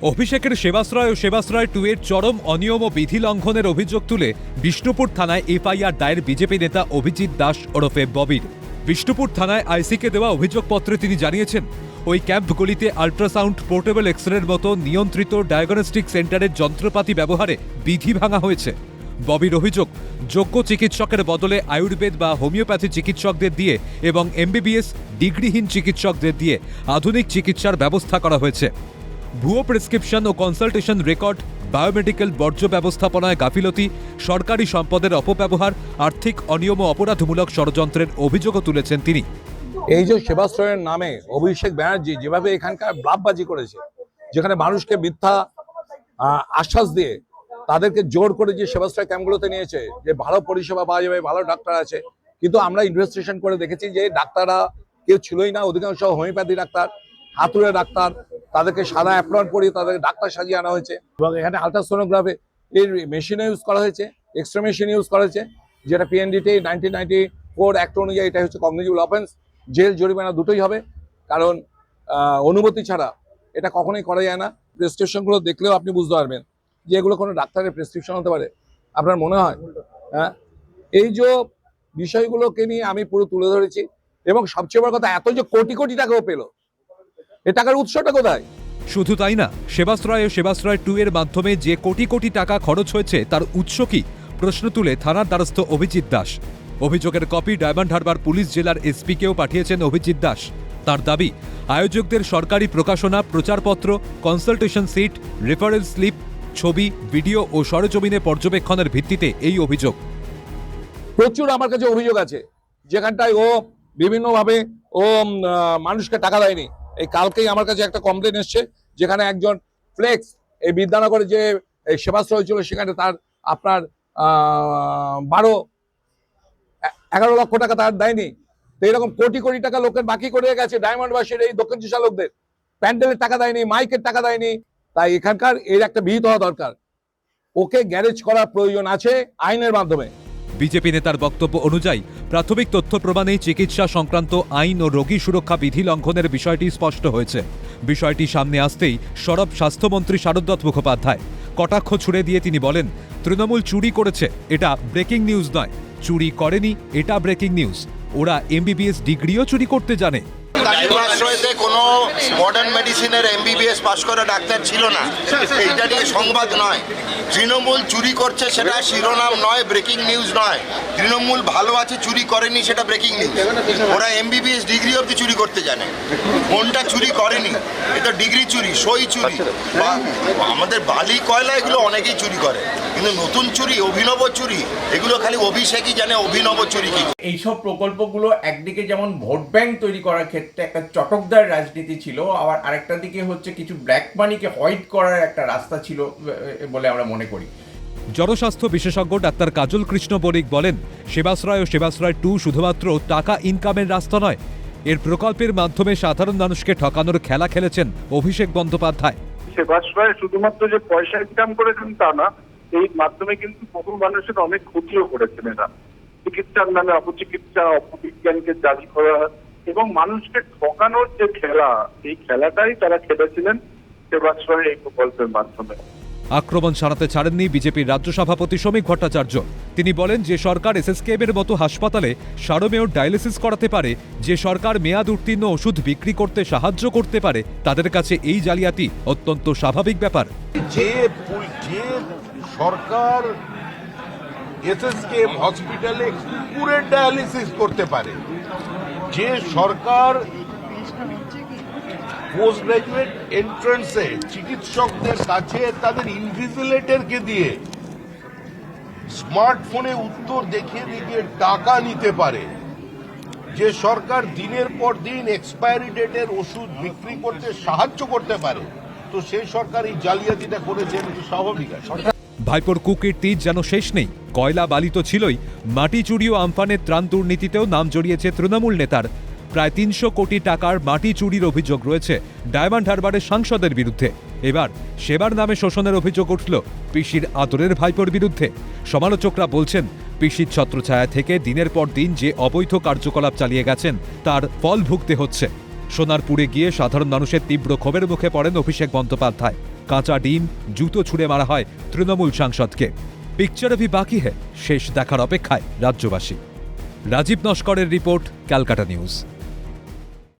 অভিষেকের সেবাশ্রয় ও সেবাশ্রয় 2 এর চরম অনিয়ম ও বিধি লঙ্ঘনের অভিযোগ তুলে বিষ্ণুপুর থানায় এফআইআর দায়ের বিজেপি নেতা অভিজিৎ দাস ওরফে ববির। বিষ্ণুপুর থানায় আইসিকে দেওয়া অভিযোগপত্রে তিনি জানিয়েছেন, ওই ক্যাম্পগুলিতে আল্ট্রাসাউন্ড, পোর্টেবল এক্সরের মতো নিয়ন্ত্রিত ডায়াগনস্টিক সেন্টারের যন্ত্রপাতি ব্যবহারে বিধি ভাঙা হয়েছে। ববির অভিযোগ, যোগ্য চিকিৎসকের বদলে আয়ুর্বেদ বা হোমিওপ্যাথি চিকিৎসকদের দিয়ে এবং এমবিবিএস ডিগ্রিহীন চিকিৎসকদের দিয়ে আধুনিক চিকিৎসার ব্যবস্থা করা হয়েছে। ভুয়ো প্রেসক্রিপশন ও কনসালটেশন রেকর্ড, বায়োমেডিক্যাল বর্জ্য ব্যবস্থাপনায় গাফিলতি, সরকারি সম্পদের অপব্যবহার, আর্থিক অনিয়ম ও অপরাধমূলক ষড়যন্ত্রের অভিযোগও তুলেছেন তিনি। এই যে সেবাশ্রয়ের নামে অভিষেক ব্যানার্জি যেভাবে এখানকার ব্লাফবাজি করেছে, যেখানে মানুষকে মিথ্যা আশ্বাস দিয়ে তাদেরকে জোর করে যে সেবাশ্রয় ক্যাম্পগুলোতে নিয়েছে যে ভালো পরিষেবা পাওয়া যাবে, ভালো ডাক্তার আছে, কিন্তু আমরা ইনভেস্টিগেশন করে দেখেছি যে ডাক্তাররা কেউ ছিলই না। অধিকাংশ হোমিওপ্যাথি ডাক্তার, হাতুড়ে ডাক্তার, তাদেরকে সাদা অ্যাপ্রন পরিয়ে তাদেরকে ডাক্তার সাজিয়ে আনা হয়েছে এবং এখানে আলট্রাসোনোগ্রাফি এর মেশিনে ইউজ করা হয়েছে, এক্সরে মেশিন ইউজ করা হয়েছে, যেটা পিএনডিটি 1994 অ্যাক্ট অনুযায়ী এটা হচ্ছে কগনিটিভ অফেন্স, জেল জরিমানা দুটোই হবে, কারণ অনুমতি ছাড়া এটা কখনোই করা যায় না। প্রেসক্রিপশনগুলো দেখলেও আপনি বুঝতে পারবেন যে এগুলো কোনো ডাক্তারের প্রেসক্রিপশন হতে পারে, আপনার মনে হয়? হ্যাঁ, এই যে বিষয়গুলোকে নিয়ে আমি পুরো তুলে ধরেছি এবং সবচেয়ে বড় কথা, এত যে কোটি কোটি টাকাও পেল, এ টাকার উৎসটা কোথায়? শুধু তাই না, সেবাশ্রয় ও সেবাশ্রয় 2 এর মাধ্যমে যে কোটি কোটি টাকা খরচ হয়েছে তার উৎস কি, প্রশ্ন তুলে থানার দ্বারস্থ অভিজিৎ দাস। অভিযোগের কপি ডায়মন্ড হারবার পুলিশ জেলার এসপিকেও পাঠিয়েছেন অভিজিৎ দাস। তার দাবি, আয়োজকদের সরকারি প্রকাশনা, প্রচারপত্র, কনসালটেশন সিট, রেফারেল স্লিপ, ছবি, ভিডিও ও সরেজমিনে পর্যবেক্ষণের ভিত্তিতে এই অভিযোগ। প্রচুর আমার কাছে অভিযোগ আছে যেখানটায় ও বিভিন্নভাবে মানুষকে টাকা দেয়নি। এই কালকেই আমার কাছে একটা কমপ্লেন এসছে যেখানে একজন ফ্লেক্স এই বিদ্যানগরে যে সেবাশ্রয় হয়েছিল সেখানে তার আপনার 11 লক্ষ টাকা তার দেয়নি। তো এরকম কোটি কোটি টাকা লোকের বাকি করে গেছে ডায়মন্ডবাসীর, এই দক্ষিণ চুষা লোকদের প্যান্ডেলের টাকা দেয়নি, মাইকের টাকা দেয়নি। তাই এখানকার এর একটা বিহিত হওয়া দরকার, ওকে গ্যারেজ করার প্রয়োজন আছে আইনের মাধ্যমে। বিজেপি নেতার বক্তব্য অনুযায়ী প্রাথমিক তথ্য প্রমাণে চিকিৎসা সংক্রান্ত আইন ও রোগী সুরক্ষা বিধি লঙ্ঘনের বিষয়টি স্পষ্ট হয়েছে। বিষয়টি সামনে আসতেই সরব স্বাস্থ্যমন্ত্রী শারদত্ত মুখোপাধ্যায় কটাক্ষ ছুড়ে দিয়ে তিনি বলেন, তৃণমূল চুরি করেছে, এটা ব্রেকিং নিউজ নয়, চুরি করেনি, এটা ব্রেকিং নিউজ। ওরা এমবিবিএস ডিগ্রিও চুরি করতে জানে। সেবাশ্রয়তে কোনো মডার্ন মেডিসিনের এমবিবিএস পাশ করা ডাক্তার ছিল না, এইটা নিয়ে সংবাদ নয়। তৃণমূল চুরি করছে সেটা শিরোনাম নয়, ব্রেকিং নিউজ নয়। তৃণমূল ভালো আছে, চুরি করেনি, সেটা ব্রেকিং নিউজ। ওরা এমবিবিএস ডিগ্রি অবধি চুরি করতে জানে, কোনটা চুরি করেনি। এটা ডিগ্রি চুরি, সই চুরি, বা আমাদের বালি কয়লা এগুলো অনেকেই চুরি করে, কিন্তু নতুন চুরি, অভিনব চুরি, এগুলো খালি অভিষেকই জানে অভিনব চুরি কি। এইসব প্রকল্পগুলো একদিকে যেমন ভোট ব্যাংক তৈরি করার ক্ষেত্রে একটা চটকদার রাজনীতি ছিল, আবার আরেকটা দিকে হচ্ছে কিছু ব্ল্যাক মানিকে হোয়াইট করার একটা রাস্তা ছিল বলে আমরা মনে করি। জনস্বাস্থ্য বিশেষজ্ঞ ডাক্তার কাজল কৃষ্ণ বণিক বলেন, সেবাশ্রয় ও সেবাশ্রয় 2 শুধুমাত্র টাকা ইনকামের রাস্তা নয়, এর প্রকল্পের মাধ্যমে সাধারণ মানুষকে ঠকানোর খেলা খেলেছেন অভিষেক বন্দ্যোপাধ্যায়। সেবাশ্রয় শুধুমাত্র যে পয়সা ইনকাম করেছেন তা না, এই মাধ্যমে কিন্তু বহু মানুষের অনেক ক্ষতিও করেছেন এরা। চিকিৎসার নামে অপচিকিৎসা, অপবিজ্ঞানকে জারি করা এবং মানুষকে ঠকানোর যে খেলা, এই খেলাটাই তারা খেলেছিলেন সেবাশ্রয় এই প্রকল্পের মাধ্যমে। আক্রমণ সারাতে ছাড়েননি বিজেপির রাজ্য সভাপতি শ্রমিক ভট্টাচার্য। তিনি বলেন, যে সরকার এসএসকেএম এর মতো হাসপাতালে সারমেয় ডায়ালিসিস করাতে পারে, যে সরকার মেয়াদ উত্তীর্ণ ওষুধ বিক্রি করতে সাহায্য করতে পারে, তাদের কাছে এই জালিয়াতি অত্যন্ত স্বাভাবিক ব্যাপার। যে সরকার এসএসকেএম হসপিটালে কুকুরের ডায়ালিসিস করতে পারে, যে সরকার পোস্ট গ্রাজুয়েট এন্ট্রান্সে চিকিৎসকদের কাছে তাদের ইনভিজিলেটরকে দিয়ে স্মার্টফোনে উত্তর দেখিয়ে দেখিয়ে টাকা নিতে পারে, যে সরকার দিনের পর দিন এক্সপায়ারি ডেটের ওষুধ বিক্রি করতে সাহায্য করতে পারে, তো সেই সরকার এই জালিয়াতিটা করেছে, এটা স্বাভাবিক আছে। ভাইপোর কুকীর্তি যেন শেষ নেই। কয়লা বালি তো ছিলই, মাটি চুরি ও আমফানের ত্রাণ দুর্নীতিতেও নাম জড়িয়েছে তৃণমূল নেতার। প্রায় 300 কোটি টাকার মাটি চুরির অভিযোগ রয়েছে ডায়মন্ড হারবারের সাংসদের বিরুদ্ধে। এবার সেবার নামে শোষণের অভিযোগ উঠল পিসির আদরের ভাইপোর বিরুদ্ধে। সমালোচকরা বলছেন, পিসির ছত্রছায়া থেকে দিনের পর দিন যে অবৈধ কার্যকলাপ চালিয়ে গেছেন তার ফল ভুগতে হচ্ছে। সোনারপুরে গিয়ে সাধারণ মানুষের তীব্র ক্ষোভের মুখে পড়েন অভিষেক বন্দ্যোপাধ্যায়। কাঁচা ডিম জুতো ছুঁড়ে মারা হয় তৃণমূল সাংসদকে। পিকচার अभी বাকি है, শেষ দেখার অপেক্ষায় রাজ্যবাসী। রাজীব নস্করের রিপোর্ট, ক্যালকাটা নিউজ।